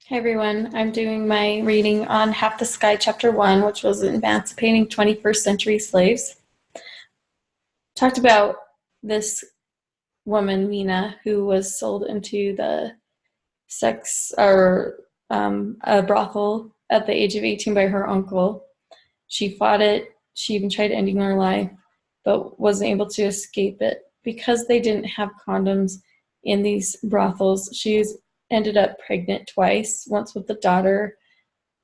Hey everyone, I'm doing my reading on Half the Sky, Chapter 1, which was Emancipating 21st Century Slaves. Talked about this woman, Mina, who was sold into the sex or a brothel at the age of 18 by her uncle. She fought it, she even tried ending her life, but wasn't able to escape it. Because they didn't have condoms in these brothels, she ended up pregnant twice, once with the daughter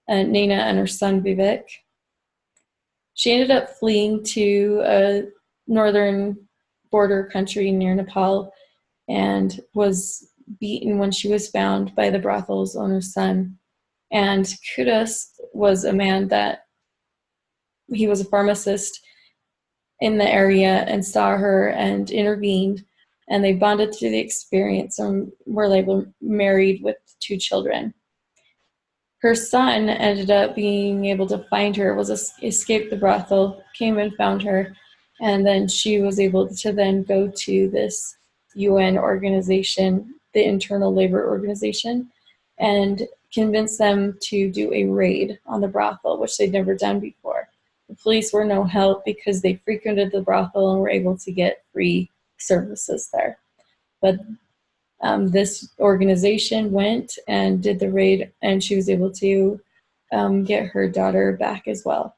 Naina and her son Vivek. She ended up fleeing to a northern border country near Nepal and was beaten when she was found by the brothel's owner's son. And Kudos was a man that he was a pharmacist in the area and saw her and intervened, and they bonded through the experience and were later married with two children. Her son ended up being able to find her, escaped the brothel, came and found her, and then she was able to then go to this UN organization, the Internal Labor Organization, and convince them to do a raid on the brothel, which they'd never done before. The police were no help because they frequented the brothel and were able to get free services there. But this organization went and did the raid, and she was able to get her daughter back as well.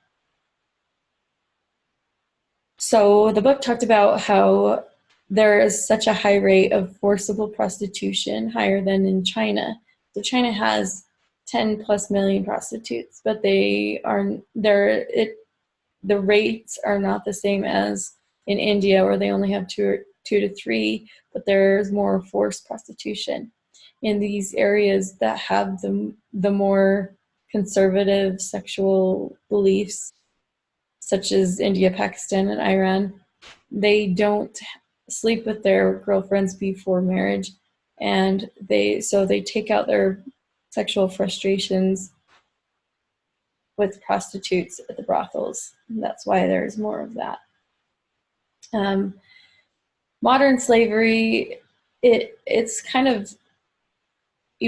So the book talked about how there is such a high rate of forcible prostitution, higher than in China. So China has 10 plus million prostitutes, but the rates are not the same as in India, where they only have two to three, but there's more forced prostitution in these areas that have the more conservative sexual beliefs, such as India, Pakistan, and Iran. They don't sleep with their girlfriends before marriage, and they take out their sexual frustrations with prostitutes at the brothels. And that's why there's more of that. Modern slavery, it's kind of,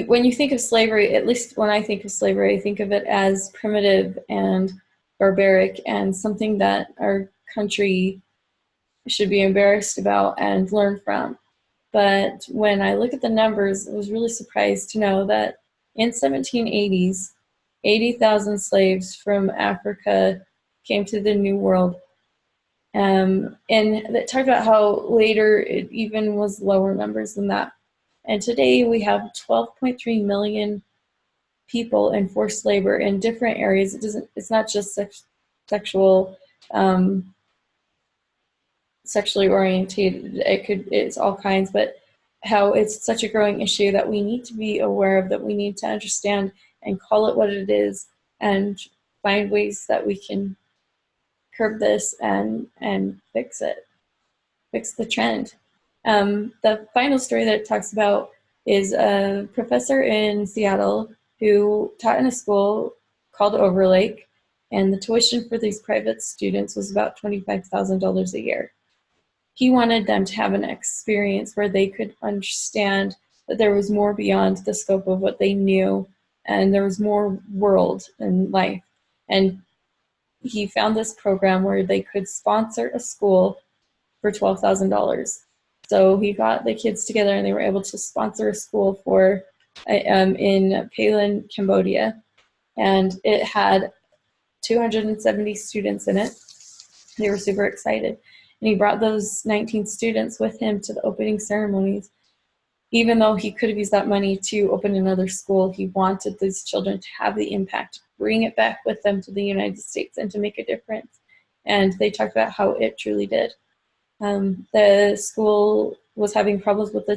when you think of slavery, at least when I think of slavery, I think of it as primitive and barbaric and something that our country should be embarrassed about and learn from. But when I look at the numbers, I was really surprised to know that in 1780s, 80,000 slaves from Africa came to the New World. And that talked about how later it even was lower numbers than that. And today we have 12.3 million people in forced labor in different areas. It's not just sexual, sexually orientated. It's all kinds, but how it's such a growing issue that we need to be aware of, that we need to understand and call it what it is, and find ways that we can curb this and fix it, fix the trend. The final story that it talks about is a professor in Seattle who taught in a school called Overlake, and the tuition for these private students was about $25,000 a year. He wanted them to have an experience where they could understand that there was more beyond the scope of what they knew, and there was more world and life. And he found this program where they could sponsor a school for $12,000. So he got the kids together and they were able to sponsor a school for in Palin, Cambodia, and it had 270 students in it. They were super excited, and he brought those 19 students with him to the opening ceremonies. Even though he could have used that money to open another school, he wanted these children to have the impact, bring it back with them to the United States, and to make a difference. And they talked about how it truly did. The school was having problems with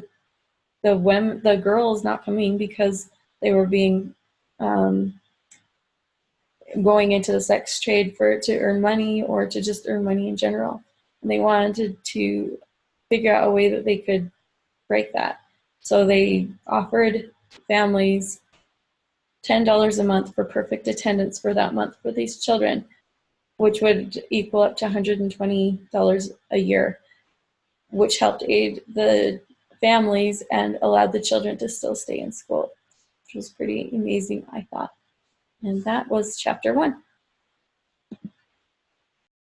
the girls not coming because they were being going into the sex trade to earn money, or to just earn money in general. And they wanted to figure out a way that they could break that. So they offered families $10 a month for perfect attendance for that month for these children, which would equal up to $120 a year, which helped aid the families and allowed the children to still stay in school. which was pretty amazing, I thought. And that was chapter 1.